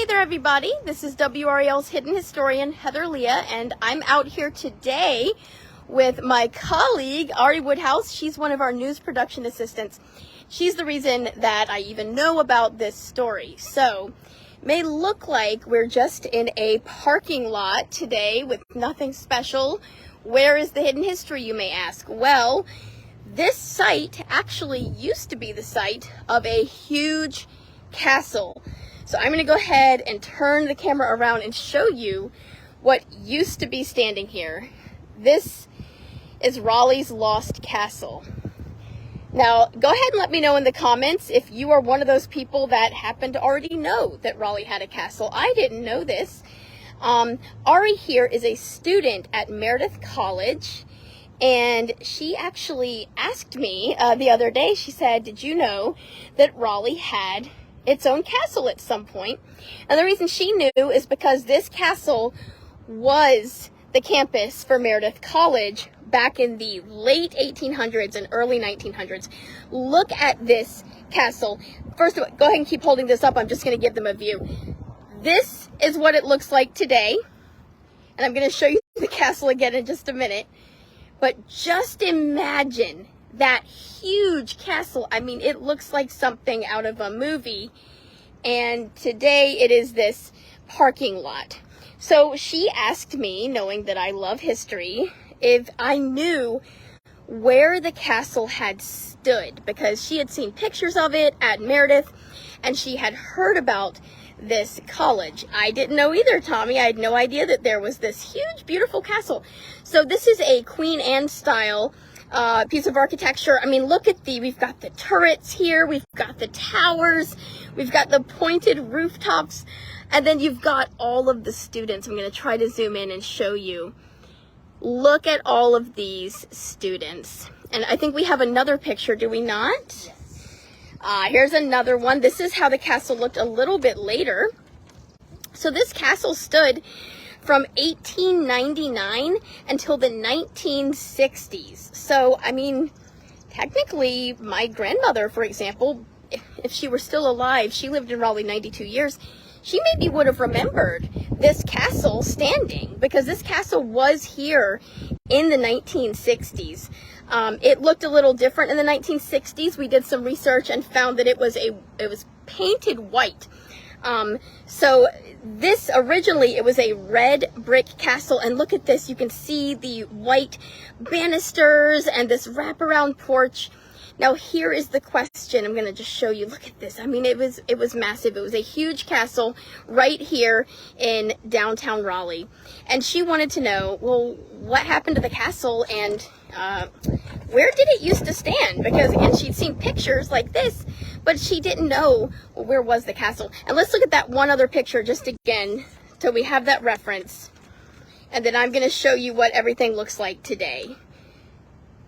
Hey there everybody, this is WRAL's Hidden Historian Heather Leah, and I'm out here today with my colleague Ari Woodhouse. She's one of our news production assistants. She's the reason that I even know about this story. So, may look like we're just in a parking lot today with nothing special. Where is the hidden history, you may ask? Well, this site actually used to be the site of a huge castle. So I'm going to go ahead and turn the camera around and show you what used to be standing here. This is Raleigh's Lost Castle. Now, go ahead and let me know in the comments if you are one of those people that happen to already know that Raleigh had a castle. I didn't know this. Ari here is a student at Meredith College, and she actually asked me the other day, she said, did you know that Raleigh had its own castle at some point? And the reason she knew is because this castle was the campus for Meredith College back in the late 1800s and early 1900s. Look at this castle. First of all, go ahead and keep holding this up. I'm just going to give them a view. This is what it looks like today. And I'm going to show you the castle again in just a minute. But just imagine that huge castle. I mean, it looks like something out of a movie. And today it is this parking lot. So she asked me, knowing that I love history, if I knew where the castle had stood, because she had seen pictures of it at Meredith and she had heard about this college. I didn't know either, Tommy. I had no idea that there was this huge, beautiful castle. So this is a Queen Anne style piece of architecture. I mean, look at we've got the turrets here, we've got the towers, we've got the pointed rooftops, and then you've got all of the students. I'm going to try to zoom in and show you. Look at all of these students. And I think we have another picture, do we not? Yes. Here's another one. This is how the castle looked a little bit later. So this castle stood from 1899 until the 1960s. So, I mean, technically, my grandmother, for example, if she were still alive, she lived in Raleigh 92 years, she maybe would have remembered this castle standing, because this castle was here in the 1960s. It looked a little different in the 1960s. We did some research and found that it was painted white. So this originally, it was a red brick castle, and look at this. You can see the white banisters and this wraparound porch. Now here is the question. I'm going to just show you. Look at this. I mean, it was massive. It was a huge castle right here in downtown Raleigh. And she wanted to know, well, what happened to the castle, and where did it used to stand? Because again, she'd seen pictures like this, but she didn't know, well, where was the castle. And let's look at that one other picture just again, so we have that reference. And then I'm going to show you what everything looks like today.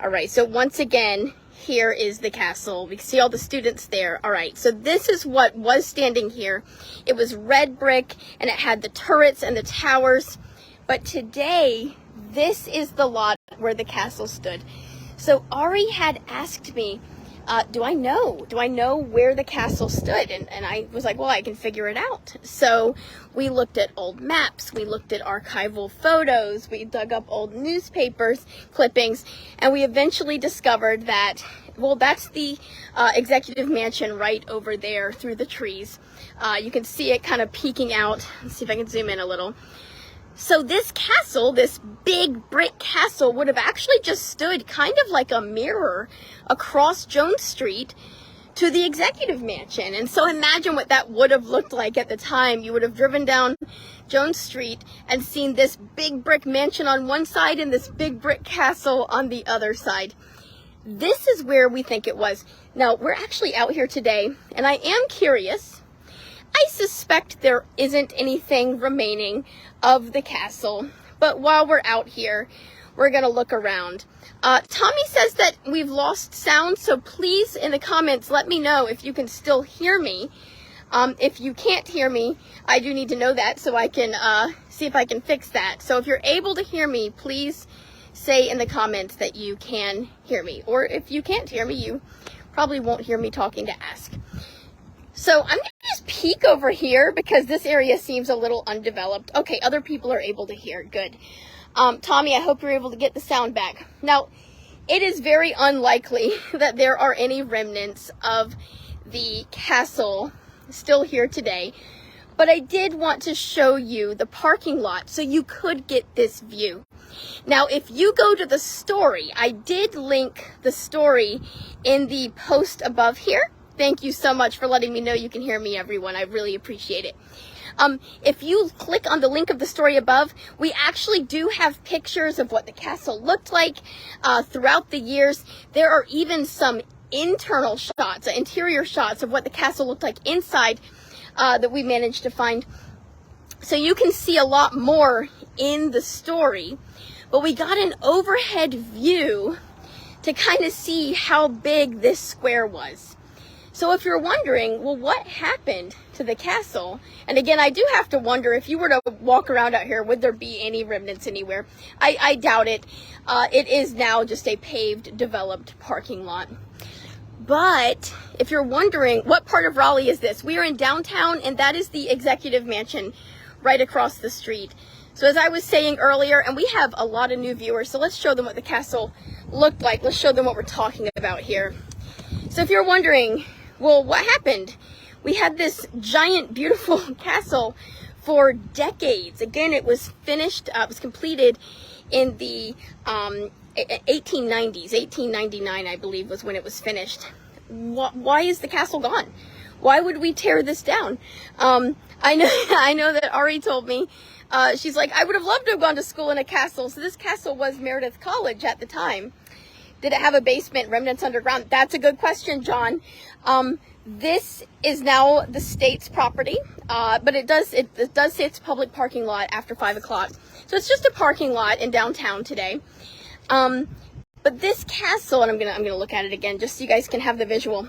All right, so once again, here is the castle. We can see all the students there. All right, so this is what was standing here. It was red brick, and it had the turrets and the towers. But today, this is the lot where the castle stood. So Ari had asked me, do I know where the castle stood? And I was like, well, I can figure it out. So we looked at old maps, we looked at archival photos, we dug up old newspapers, clippings, and we eventually discovered that, well, that's the executive mansion right over there through the trees. You can see it kind of peeking out. Let's see if I can zoom in a little. So this castle, this big brick castle, would have actually just stood kind of like a mirror across Jones Street to the executive mansion. And so imagine what that would have looked like at the time. You would have driven down Jones Street and seen this big brick mansion on one side and this big brick castle on the other side. This is where we think it was. Now, we're actually out here today, and I am curious. I suspect there isn't anything remaining of the castle, but while we're out here, we're going to look around. Tommy says that we've lost sound, so please in the comments let me know if you can still hear me. If you can't hear me, I do need to know that so I can see if I can fix that. So if you're able to hear me, please say in the comments that you can hear me. Or if you can't hear me, you probably won't hear me talking to ask. So I'm going to just peek over here because this area seems a little undeveloped. Okay, other people are able to hear. Good. Tommy, I hope you're able to get the sound back. Now, it is very unlikely that there are any remnants of the castle still here today, but I did want to show you the parking lot so you could get this view. Now, if you go to the story, I did link the story in the post above here. Thank you so much for letting me know you can hear me, everyone. I really appreciate it. If you click on the link of the story above, we actually do have pictures of what the castle looked like throughout the years. There are even some internal shots, interior shots of what the castle looked like inside that we managed to find. So you can see a lot more in the story, but we got an overhead view to kind of see how big this square was. So if you're wondering, well, what happened to the castle? And again, I do have to wonder, if you were to walk around out here, would there be any remnants anywhere? I doubt it. It is now just a paved, developed parking lot. But if you're wondering, what part of Raleigh is this? We are in downtown, and that is the executive mansion right across the street. So as I was saying earlier, and we have a lot of new viewers, so let's show them what the castle looked like. Let's show them what we're talking about here. So if you're wondering, well, what happened? We had this giant, beautiful castle for decades. Again, it was finished, it was completed in the 1890s. 1899, I believe, was when it was finished. Why is the castle gone? Why would we tear this down? I know that Ari told me, she's like, I would have loved to have gone to school in a castle. So this castle was Meredith College at the time. Did it have a basement, remnants underground? That's a good question, John. This is now the state's property, but it does say it's a public parking lot after 5 o'clock. So it's just a parking lot in downtown today. But this castle, and I'm gonna look at it again just so you guys can have the visual.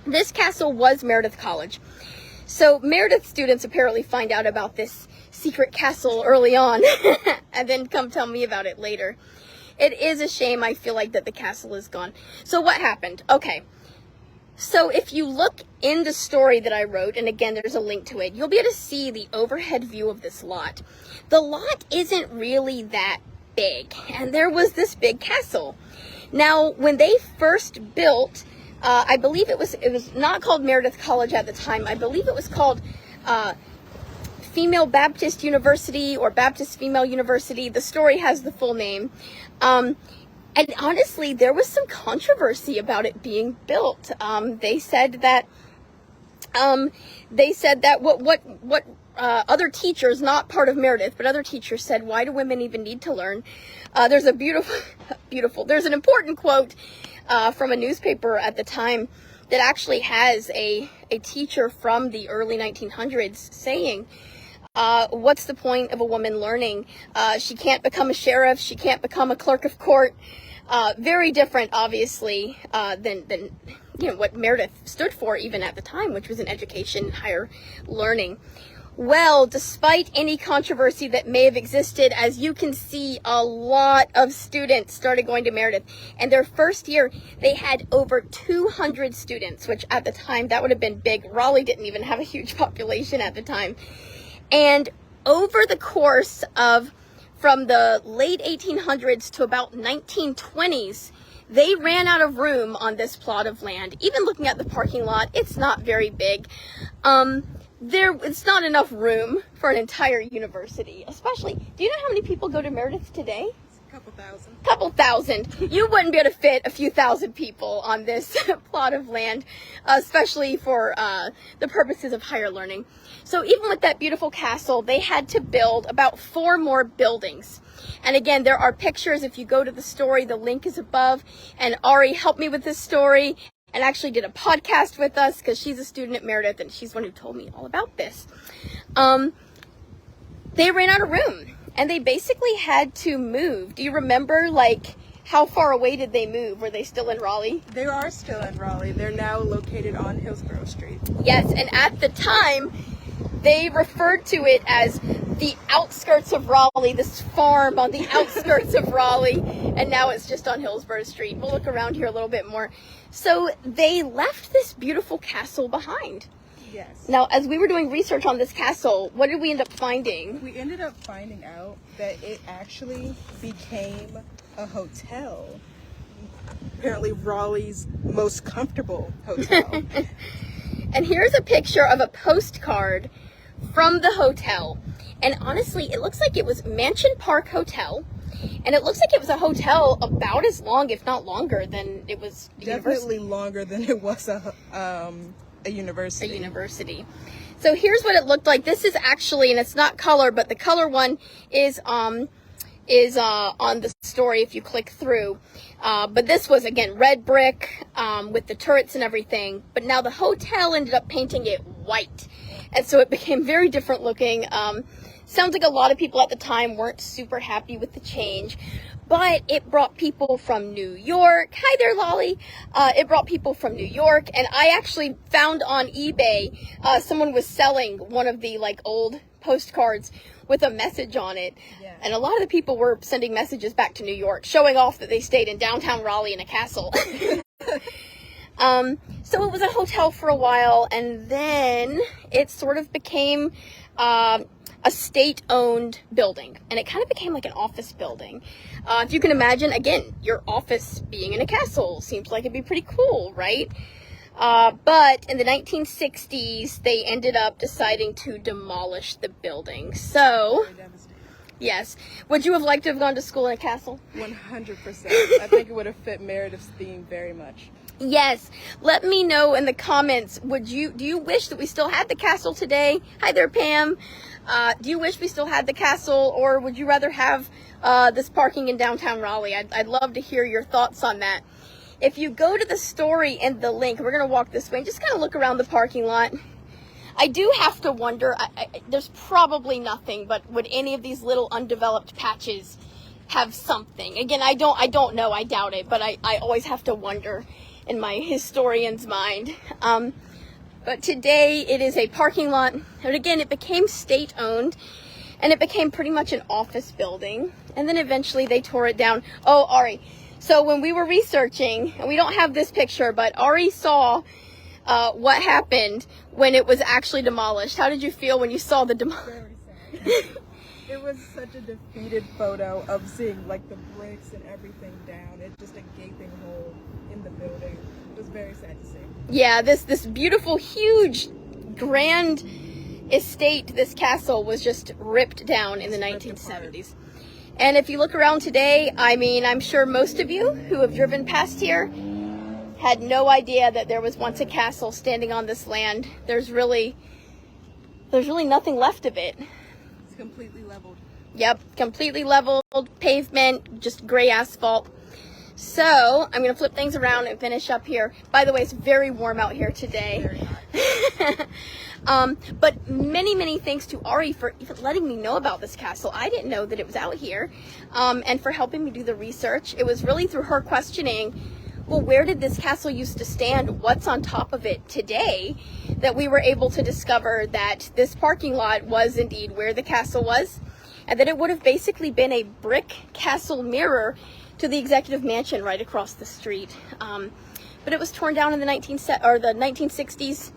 This castle was Meredith College. So Meredith students apparently find out about this secret castle early on and then come tell me about it later. It is a shame, I feel like, that the castle is gone. So what happened? Okay. So if you look in the story that I wrote, and again, there's a link to it, you'll be able to see the overhead view of this lot. The lot isn't really that big, and there was this big castle. Now, when they first built, I believe it was not called Meredith College at the time. I believe it was called Female Baptist University or Baptist Female University. The story has the full name. And honestly, there was some controversy about it being built. They said that what other teachers, not part of Meredith, but other teachers said, why do women even need to learn? There's a there's an important quote from a newspaper at the time that actually has a teacher from the early 1900s saying, what's the point of a woman learning? She can't become a sheriff. She can't become a clerk of court. Very different, obviously, than what Meredith stood for even at the time, which was an education, higher learning. Well, despite any controversy that may have existed, as you can see, a lot of students started going to Meredith. And their first year, they had over 200 students, which at the time, that would have been big. Raleigh didn't even have a huge population at the time. And over the course of, from the late 1800s to about 1920s, they ran out of room on this plot of land. Even looking at the parking lot, it's not very big. It's not enough room for an entire university, especially, do you know how many people go to Meredith today? Couple thousand. You wouldn't be able to fit a few thousand people on this plot of land, especially for the purposes of higher learning. So even with that beautiful castle, they had to build about 4 more buildings. And again, there are pictures. If you go to the story, the link is above. And Ari helped me with this story and actually did a podcast with us because she's a student at Meredith and she's one who told me all about this. They ran out of room. And they basically had to move. Do you remember, like, how far away did they move? Were they still in Raleigh? They are still in Raleigh. They're now located on Hillsborough Street. Yes, and at the time, they referred to it as the outskirts of Raleigh, this farm on the outskirts of Raleigh, and now it's just on Hillsborough Street. We'll look around here a little bit more. So they left this beautiful castle behind. Yes. Now, as we were doing research on this castle, what did we end up finding? We ended up finding out that it actually became a hotel. Apparently Raleigh's most comfortable hotel. And here's a picture of a postcard from the hotel. And honestly, it looks like it was Mansion Park Hotel. And it looks like it was a hotel about as long, if not longer, than it was a Definitely longer than it was a university. A university. So here's what it looked like. This is actually, and it's not color, but the color one is on the story if you click through. But this was, again, red brick with the turrets and everything. But now the hotel ended up painting it white. And so it became very different looking. Sounds like a lot of people at the time weren't super happy with the change. But it brought people from New York. Hi there, Lolly. It brought people from New York. And I actually found on eBay, someone was selling one of the old postcards with a message on it. Yeah. And a lot of the people were sending messages back to New York, showing off that they stayed in downtown Raleigh in a castle. So it was a hotel for a while, and then it sort of became a state-owned building, and it kind of became like an office building. If you can imagine, again, your office being in a castle seems like it'd be pretty cool, right? But in the 1960s, they ended up deciding to demolish the building. So, yes. Would you have liked to have gone to school in a castle? 100%. I think it would have fit Meredith's theme very much. Yes. Let me know in the comments, do you wish that we still had the castle today? Hi there, Pam. Do you wish we still had the castle, or would you rather have this parking in downtown Raleigh? I'd love to hear your thoughts on that. If you go to the story and the link, we're going to walk this way and just kind of look around the parking lot. I do have to wonder, there's probably nothing, but would any of these little undeveloped patches have something? Again, I don't know, I doubt it, but I always have to wonder in my historian's mind. But today it is a parking lot, and again, it became state-owned, and it became pretty much an office building, and then eventually they tore it down. Oh, Ari, so when we were researching, and we don't have this picture, but Ari saw what happened when it was actually demolished. How did you feel when you saw the demolition? Very sad. It was such a defeated photo of seeing the bricks and everything down. It's just a gaping hole in the building. It was very sad to see. Yeah, this beautiful, huge, grand estate, this castle was just ripped down in the 1970s. And if you look around today, I mean, I'm sure most of you who have driven past here had no idea that there was once a castle standing on this land. There's really nothing left of it. It's completely leveled. Yep, completely leveled, pavement, just gray asphalt. So I'm going to flip things around and finish up here. By the way, it's very warm out here today. Very hot. But many thanks to Ari for even letting me know about this castle. I didn't know that it was out here, and for helping me do the research. It was really through her questioning, well, where did this castle used to stand? What's on top of it today? That we were able to discover that this parking lot was indeed where the castle was, and that it would have basically been a brick castle mirror to the executive mansion right across the street. But it was torn down in the 1960s.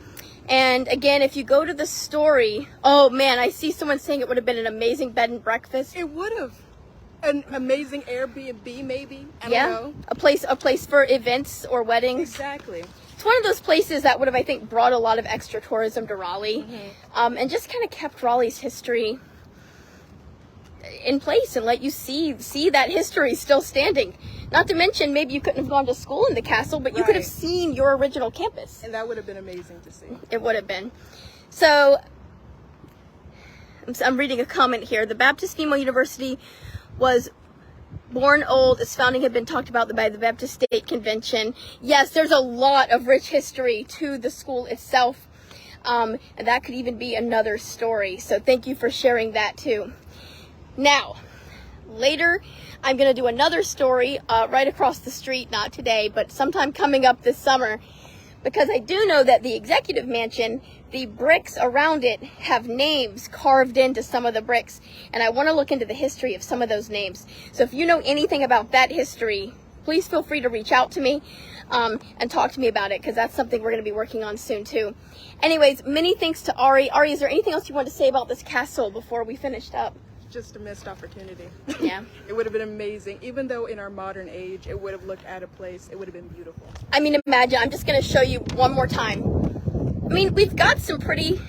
And again, if you go to the story, oh man, I see someone saying it would have been an amazing bed and breakfast. It would have. An amazing Airbnb, maybe. I don't know. A place for events or weddings. Exactly. It's one of those places that would have, I think, brought a lot of extra tourism to Raleigh, and just kind of kept Raleigh's history in place and let you see that history still standing. Not to mention, maybe you couldn't have gone to school in the castle, but you could have seen your original campus. And that would have been amazing to see. It would have been. So, I'm reading a comment here. The Baptist Female University was born old. Its founding had been talked about by the Baptist State Convention. Yes, there's a lot of rich history to the school itself, and that could even be another story. So thank you for sharing that too. Now, later, I'm going to do another story right across the street, not today, but sometime coming up this summer, because I do know that the executive mansion, the bricks around it have names carved into some of the bricks, and I want to look into the history of some of those names. So if you know anything about that history, please feel free to reach out to me and talk to me about it, because that's something we're going to be working on soon too. Anyways, many thanks to Ari. Ari, is there anything else you want to say about this castle before we finished up? Just a missed opportunity. Yeah. It would have been amazing. Even though in our modern age, it would have looked out of place, it would have been beautiful. I mean, imagine, I'm just going to show you one more time. I mean, we've got some pretty,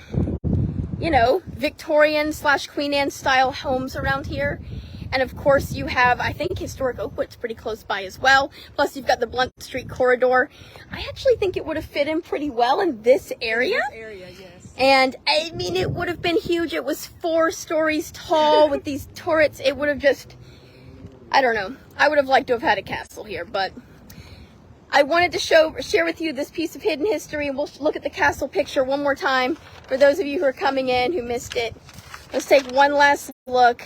you know, Victorian / Queen Anne style homes around here. And of course you have, I think, historic Oakwood's pretty close by as well. Plus you've got the Blunt Street corridor. I actually think it would have fit in pretty well in this area. This area, yes. And I mean, it would have been huge. It was 4 stories tall with these turrets. It would have just, I don't know. I would have liked to have had a castle here, but I wanted to share with you this piece of hidden history, and we'll look at the castle picture one more time for those of you who are coming in who missed it. Let's take one last look.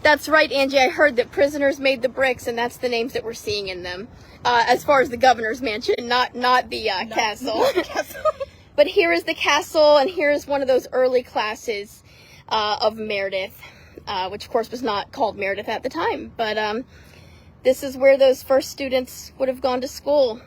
That's right, Angie. I heard that prisoners made the bricks, and that's the names that we're seeing in them. As far as the governor's mansion, not the castle. Not the castle. But here is the castle, and here is one of those early classes of Meredith, which of course was not called Meredith at the time. But this is where those first students would have gone to school.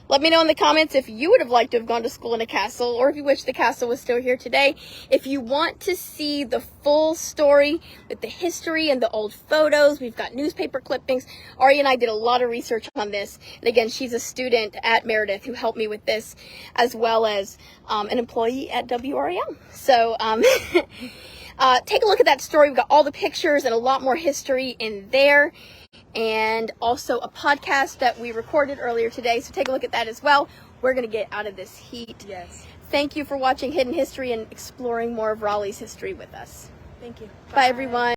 Let me know in the comments if you would have liked to have gone to school in a castle, or if you wish the castle was still here today. If you want to see the full story with the history and the old photos, we've got newspaper clippings. Ari and I did a lot of research on this. And again, she's a student at Meredith who helped me with this, as well as an employee at WRAL. So take a look at that story. We've got all the pictures and a lot more history in there. And also a podcast that we recorded earlier today, so take a look at that as well. We're going to get out of this heat. Yes. Thank you for watching Hidden History and exploring more of Raleigh's history with us. Thank you. Bye everyone.